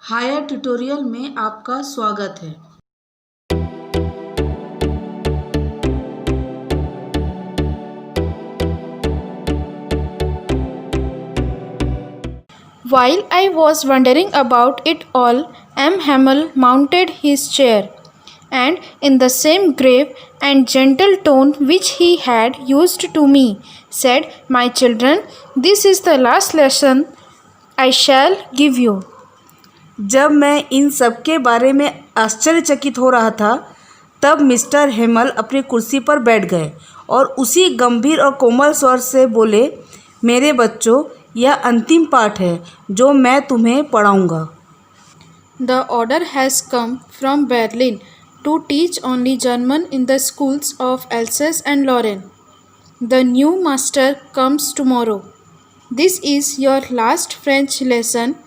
Higher tutorial में आपका स्वागत है। While I was wondering about it all, M. Hamel mounted his chair, and in the same grave and gentle tone which he had used to me, said, "My children, this is the last lesson I shall give you." जब मैं इन सब के बारे में आश्चर्यचकित हो रहा था, तब मिस्टर हेमल अपनी कुर्सी पर बैठ गए और उसी गंभीर और कोमल स्वर से बोले, मेरे बच्चों, यह अंतिम पाठ है जो मैं तुम्हें पढ़ाऊँगा। The order has come from Berlin to teach only German in the schools of Alsace and Lorraine. The new master comes tomorrow. This is your last French lesson.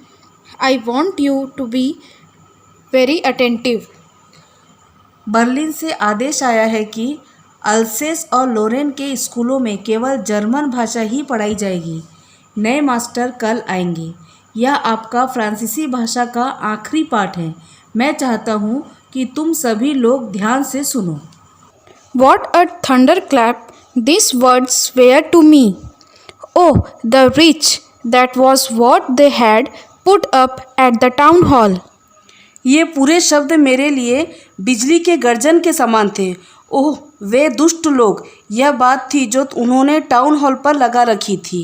I want you to be very attentive. Berlin से आदेश आया है कि अल्सेस और लोरेन के स्कूलों में केवल German भाषा ही पढ़ाई जाएगी। नए मास्टर कल आएंगे। यह आपका फ्रांसीसी भाषा का आखिरी पाठ है। मैं चाहता हूँ कि तुम सभी लोग ध्यान से सुनो। What a thunderclap these words were to me! Oh, the rich! That was what they had put up at the town hall. ये पूरे शब्द मेरे लिए बिजली के गर्जन के समान थे। ओह, वे दुष्ट लोग! यह बात थी जो उन्होंने टाउन हॉल पर लगा रखी थी।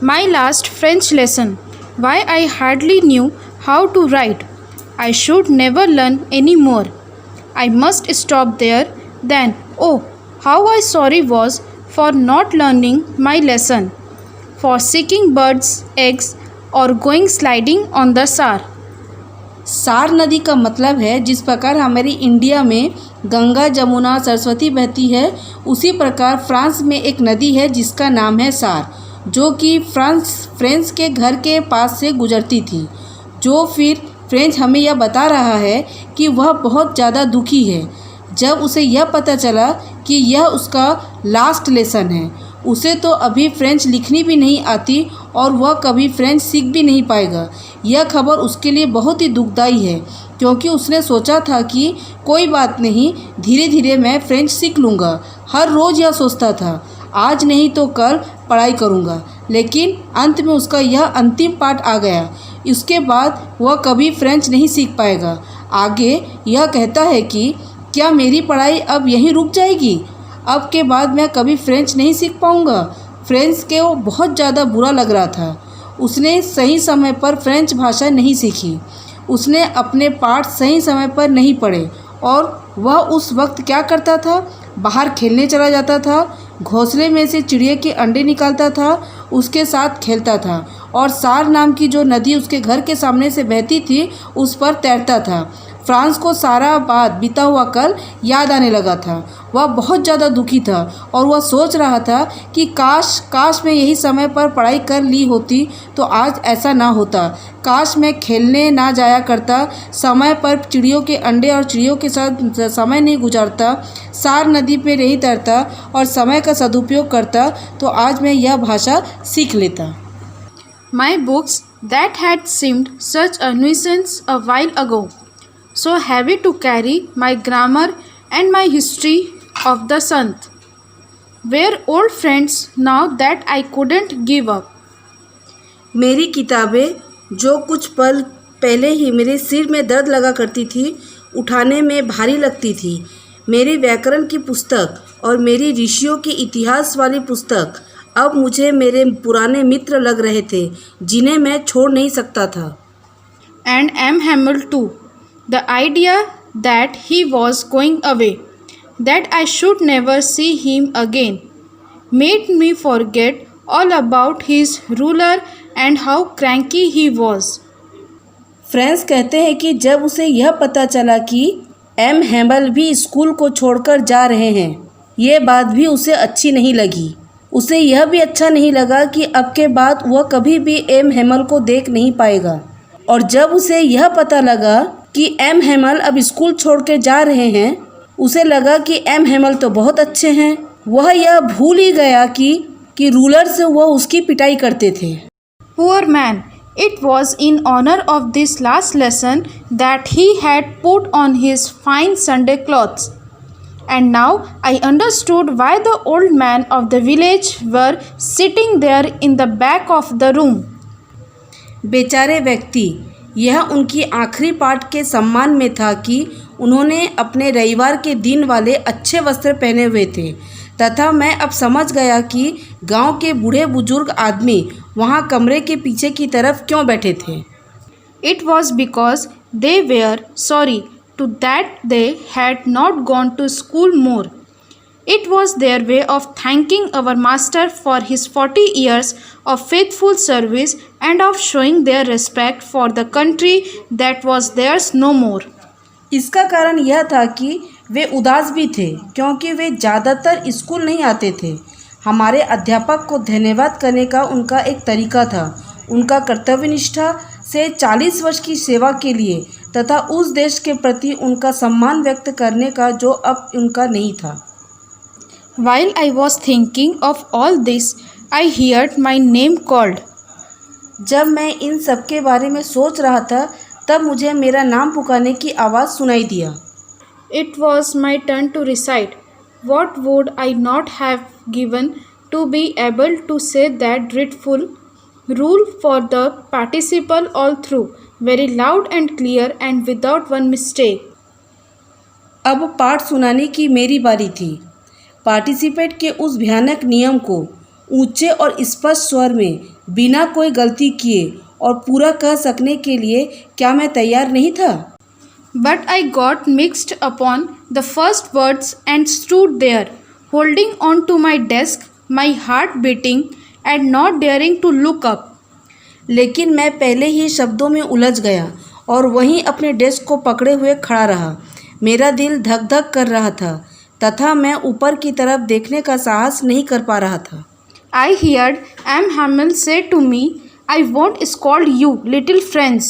My last French lesson. Why I hardly knew how to write. I should never learn any more. I must stop there. Then, oh, how I sorry was for not learning my lesson, for seeking birds' eggs or going sliding on the Saar. सार नदी का मतलब है जिस प्रकार हमारी India में गंगा, जमुना, सरस्वती बहती है, उसी प्रकार फ्रांस में एक नदी है जिसका नाम है सार, जो कि फ्रेंच के घर के पास से गुजरती थी। जो फिर फ्रेंच हमें यह बता रहा है कि वह बहुत ज़्यादा दुखी है जब उसे यह पता चला कि यह उसका लास्ट लेसन है। उसे तो अभी फ्रेंच लिखनी भी नहीं आती और वह कभी फ्रेंच सीख भी नहीं पाएगा। यह खबर उसके लिए बहुत ही दुखदाई है, क्योंकि उसने सोचा था कि कोई बात नहीं, धीरे धीरे मैं फ्रेंच सीख लूँगा। हर रोज़ यह सोचता था, आज नहीं तो कल पढ़ाई करूँगा, लेकिन अंत में उसका यह अंतिम पाठ आ गया। इसके बाद वह कभी फ्रेंच नहीं सीख पाएगा। आगे यह कहता है कि क्या मेरी पढ़ाई अब यहीं रुक जाएगी? अब के बाद मैं कभी फ्रेंच नहीं सीख पाऊँगा। फ्रेंच के वो बहुत ज़्यादा बुरा लग रहा था। उसने सही समय पर फ्रेंच भाषा नहीं सीखी। उसने अपने पाठ सही समय पर नहीं पढ़े और वह उस वक्त क्या करता था? बाहर खेलने चला जाता था, घोंसले में से चिड़िया के अंडे निकालता था, उसके साथ खेलता था और सार नाम की जो नदी उसके घर के सामने से बहती थी उस पर तैरता था। फ्रांस को सारा बात बीता हुआ कल याद आने लगा था। वह बहुत ज़्यादा दुखी था और वह सोच रहा था कि काश मैं यही समय पर पढ़ाई कर ली होती तो आज ऐसा ना होता। काश मैं खेलने ना जाया करता, समय पर चिड़ियों के अंडे और चिड़ियों के साथ समय नहीं गुजारता, सार नदी पे नहीं तैरता और समय का सदुपयोग करता, तो आज मैं यह भाषा सीख लेता। My books that had seemed such a nuisance a while ago, so heavy to carry, my grammar and my history of the Sant, were old friends now that I couldn't give up. मेरी किताबें जो कुछ पल पहले ही मेरे सिर में दर्द लगा करती थी, उठाने में भारी लगती थी, मेरी व्याकरण की पुस्तक और मेरी ऋषियों की इतिहास वाली पुस्तक अब मुझे मेरे पुराने मित्र लग रहे थे, जिन्हें मैं छोड़ नहीं सकता था। And M. Hamel too. The idea that he was going away, that I should never see him again, made me forget all about his ruler and how cranky he was. फ्रेंस कहते हैं कि जब उसे यह पता चला कि एम हैमल भी स्कूल को छोड़कर जा रहे हैं, ये बात भी उसे अच्छी नहीं लगी। उसे यह भी अच्छा नहीं लगा कि अब के बाद वह कभी भी एम हैमल को देख नहीं पाएगा। और जब उसे यह पता लगा कि एम हैमल अब स्कूल छोड़ के जा रहे हैं, उसे लगा कि एम हैमल तो बहुत अच्छे हैं। वह यह भूल ही गया कि रूलर से वह उसकी पिटाई करते थे। Poor man, It was in honor of this last lesson that he had put on his fine Sunday clothes. And now I understood why the old man of the village were sitting there in the back of the room. बेचारे व्यक्ति, यह उनकी आखिरी पाठ के सम्मान में था कि उन्होंने अपने रविवार के दिन वाले अच्छे वस्त्र पहने हुए थे, तथा मैं अब समझ गया कि गांव के बूढ़े बुजुर्ग आदमी वहां कमरे के पीछे की तरफ क्यों बैठे थे। It was because they were sorry to that they had not gone to school more. It was their way of thanking our master for his 40 years of faithful service and of showing their respect for the country that was theirs no more. इसका कारण यह था कि वे उदास भी थे क्योंकि वे ज़्यादातर स्कूल नहीं आते थे। हमारे अध्यापक को धन्यवाद करने का उनका एक तरीका था, उनका कर्तव्यनिष्ठा से 40 वर्ष की सेवा के लिए तथा उस देश के प्रति उनका सम्मान व्यक्त करने का जो अब उनका नहीं था। While I was thinking of all this, I heard my name called. जब मैं इन सब के बारे में सोच रहा था तब मुझे मेरा नाम पुकारने की आवाज़ सुनाई दिया। It was my turn to recite. What would I not have given to be able to say that dreadful rule for the participle all through, very loud and clear and without one mistake. अब पाठ सुनाने की मेरी बारी थी। Participate के उस भयानक नियम को ऊंचे और स्पष्ट स्वर में बिना कोई गलती किए और पूरा कह सकने के लिए क्या मैं तैयार नहीं था। But I got mixed upon the first words and stood there, holding on to my desk, my heart beating and not daring to look up. लेकिन मैं पहले ही शब्दों में उलझ गया और वहीं अपने डेस्क को पकड़े हुए खड़ा रहा। मेरा दिल धक धक कर रहा था तथा मैं ऊपर की तरफ देखने का साहस नहीं कर पा रहा था। I heard M. Hamill say to me, I won't scold you, little friends.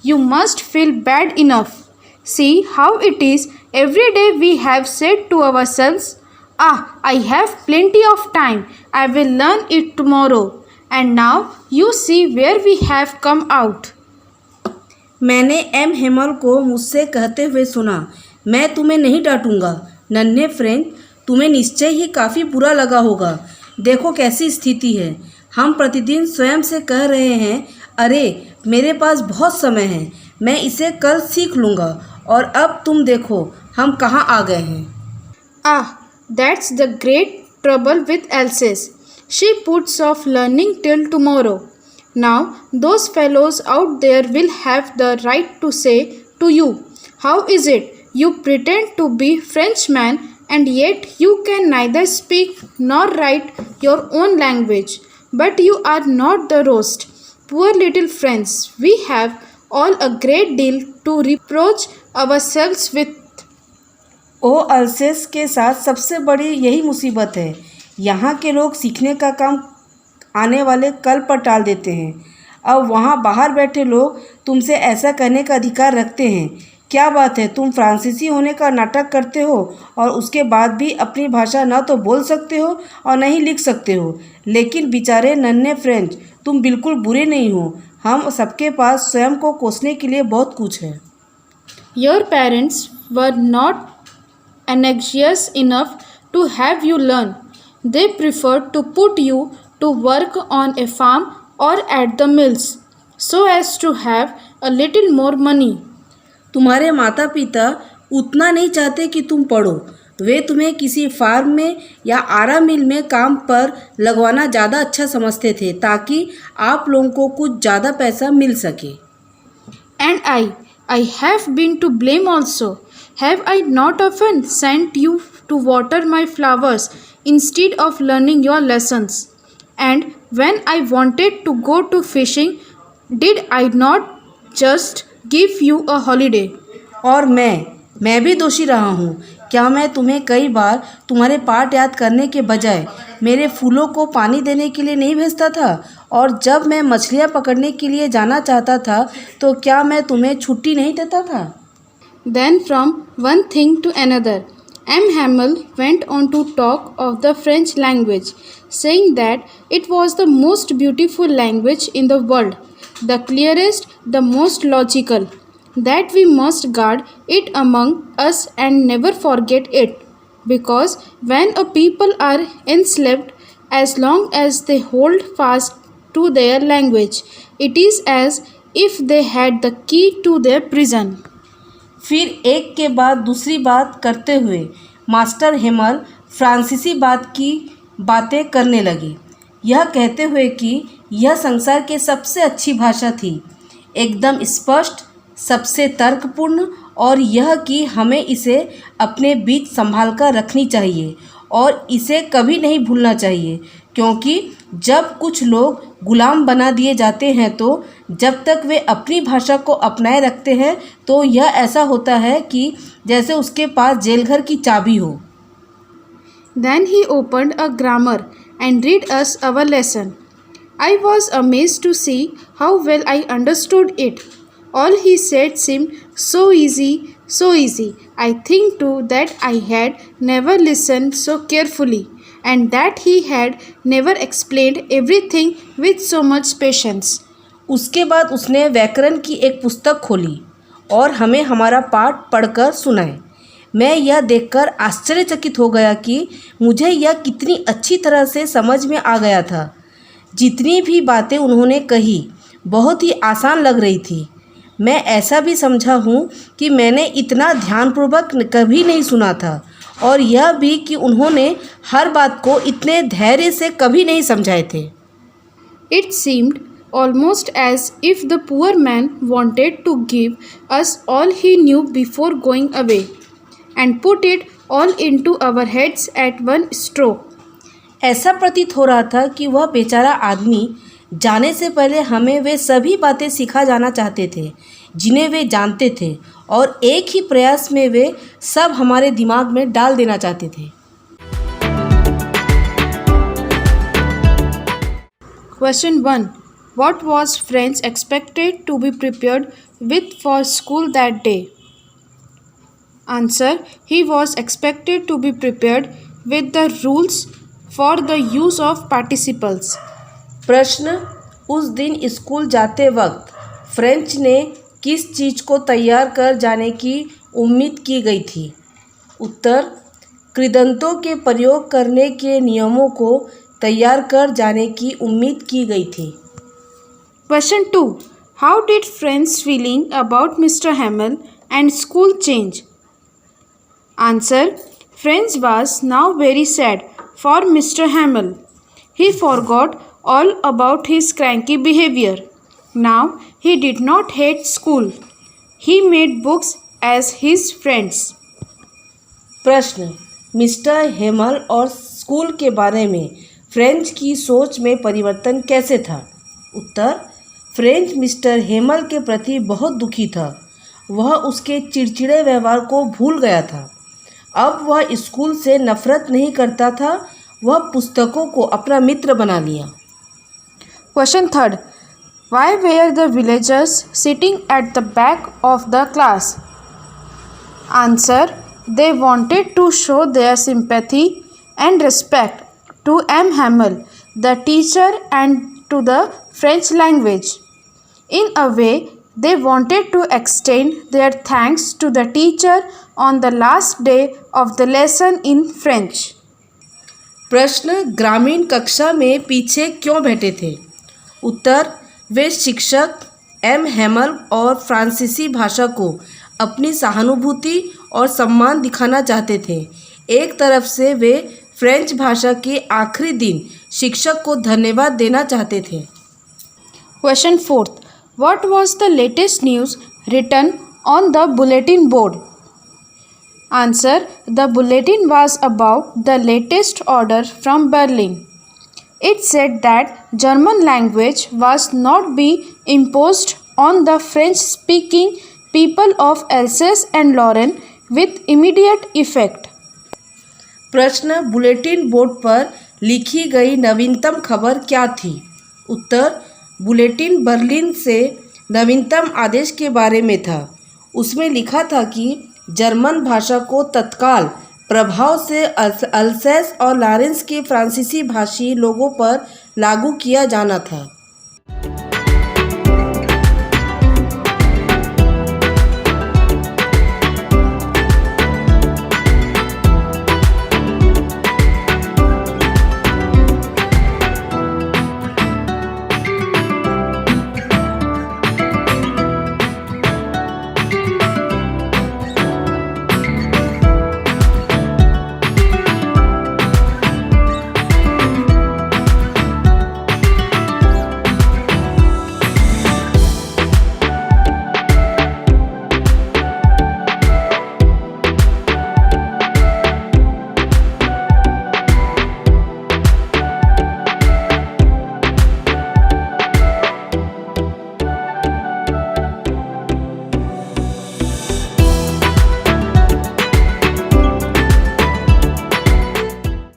You must feel bad enough. See how it is. Every day we have said to ourselves, I have plenty of time. I will learn it tomorrow. And now you see where we have come out. मैंने M Hemal को मुझसे कहते हुए सुना, मैं तुम्हें नहीं डांटूंगा नन्हे फ्रेंड, तुम्हें निश्चय ही काफ़ी बुरा लगा होगा। देखो कैसी स्थिति है। हम प्रतिदिन स्वयं से कह रहे हैं, अरे मेरे पास बहुत समय है, मैं इसे कल सीख लूँगा, और अब तुम देखो हम कहाँ आ गए हैं। That's the great trouble with Alsace. She puts off learning till tomorrow. Now those fellows out there will have the right to say to you, how is it you pretend to be Frenchman and yet you can neither speak nor write your own language, but you are not the roast. Poor little friends, we have all a great deal to reproach ourselves with. ओ अल्सेस के साथ सबसे बड़ी यही मुसीबत है। यहाँ के लोग सीखने का काम आने वाले कल पर टाल देते हैं। अब वहाँ बाहर बैठे लोग तुमसे ऐसा कहने का अधिकार रखते हैं। क्या बात है, तुम फ्रांसीसी होने का नाटक करते हो और उसके बाद भी अपनी भाषा न तो बोल सकते हो और न ही लिख सकते हो। लेकिन बेचारे नन्हे फ्रेंच, तुम बिल्कुल बुरे नहीं हो। हम सबके पास स्वयं को कोसने के लिए बहुत कुछ है। Your parents were not anxious enough to have you learn. They preferred to put you to work on a farm or at the mills so as to have a little more money. तुम्हारे माता पिता उतना नहीं चाहते कि तुम पढ़ो। वे तुम्हें किसी फार्म में या आरा मिल में काम पर लगवाना ज़्यादा अच्छा समझते थे ताकि आप लोगों को कुछ ज़्यादा पैसा मिल सके। And I have been to blame also. Have I not often sent you to water my flowers instead of learning your lessons? And when I wanted to go to fishing, did I not just give you a holiday? और मैं भी दोषी रहा हूँ। क्या मैं तुम्हें कई बार तुम्हारे पाठ याद करने के बजाय मेरे फूलों को पानी देने के लिए नहीं भेजता था? और जब मैं मछलियाँ पकड़ने के लिए जाना चाहता था तो क्या मैं तुम्हें छुट्टी नहीं देता था? Then from one thing to another, M. Hamill went on to talk of the French language, saying that it was the most beautiful language in the world, the clearest, the most logical, that we must guard it among us and never forget it. Because when a people are enslaved, as long as they hold fast to their language, it is as if they had the key to their prison. फिर एक के बाद दूसरी बात करते हुए master Hemal फ्रांसीसी बातें करने लगे, यह कहते हुए कि यह संसार के सबसे अच्छी भाषा थी, एकदम स्पष्ट, सबसे तर्कपूर्ण, और यह कि हमें इसे अपने बीच संभाल कर रखनी चाहिए और इसे कभी नहीं भूलना चाहिए, क्योंकि जब कुछ लोग गुलाम बना दिए जाते हैं तो जब तक वे अपनी भाषा को अपनाए रखते हैं तो यह ऐसा होता है कि जैसे उसके पास जेलघर की चाबी हो। Then he opened a grammar and read us our lesson. I was amazed to see how well I understood it. All he said seemed so easy, so easy. I think too that I had never listened so carefully, and that he had never explained everything with so much patience. उसके बाद उसने व्याकरण की एक पुस्तक खोली और हमें हमारा पाठ पढ़कर सुनाए। मैं यह देखकर आश्चर्यचकित हो गया कि मुझे यह कितनी अच्छी तरह से समझ में आ गया था। जितनी भी बातें उन्होंने कही बहुत ही आसान लग रही थी। मैं ऐसा भी समझा हूँ कि मैंने इतना ध्यानपूर्वक कभी नहीं सुना था, और यह भी कि उन्होंने हर बात को इतने धैर्य से कभी नहीं समझाए थे। It seemed almost as if the poor man wanted to give us all he knew before going away, and put it all into our heads at one stroke. ऐसा प्रतीत हो रहा था कि वह बेचारा आदमी जाने से पहले हमें वे सभी बातें सिखा जाना चाहते थे जिन्हें वे जानते थे, और एक ही प्रयास में वे सब हमारे दिमाग में डाल देना चाहते थे। Question 1. What was French expected to be prepared with for school that day? Answer. He was expected to be prepared with the rules for the use of participles. प्रश्न, उस दिन स्कूल जाते वक्त फ्रेंच ने किस चीज़ को तैयार कर जाने की उम्मीद की गई थी? उत्तर, कृदंतों के प्रयोग करने के नियमों को तैयार कर जाने की उम्मीद की गई थी। Question 2. How did French's feeling about Mr. Hamel and school change? Answer. French was now very sad for Mr. Hamel. He forgot all about his cranky behavior. Now he did not hate school. He made books as his friends. प्रश्न, mister Hemal और school के बारे में French की सोच में परिवर्तन कैसे था? उत्तर, फ्रेंच मिस्टर हेमल के प्रति बहुत दुखी था। वह उसके चिड़चिड़े व्यवहार को भूल गया था। अब वह स्कूल से नफरत नहीं करता था, वह पुस्तकों को अपना मित्र बना लिया। Question 3. Why were the villagers sitting at the back of the class? Answer. They wanted to show their sympathy and respect to M. Hamel, the teacher, and to the French language. In a way, they wanted to extend their thanks to the teacher on the last day of the lesson in French. प्रश्न, ग्रामीण कक्षा में पीछे क्यों बैठे थे? उत्तर, वे शिक्षक M Hemal और फ्रांसीसी भाषा को अपनी सहानुभूति और सम्मान दिखाना चाहते थे। एक तरफ से वे फ्रेंच भाषा के आखिरी दिन शिक्षक को धन्यवाद देना चाहते थे। Question 4. What was the latest news written on the bulletin board? Answer. The bulletin was about the latest order from Berlin. It said that German language was not be imposed on the French-speaking people of Alsace and Lorraine with immediate effect. प्रश्न, bulletin board पर लिखी गई नवीनतम खबर क्या थी? उत्तर, bulletin Berlin से नवीनतम आदेश के बारे में था। उसमें लिखा था कि जर्मन भाषा को तत्काल प्रभाव से अल्सेस और लॉरेंस के फ्रांसीसी भाषी लोगों पर लागू किया जाना था।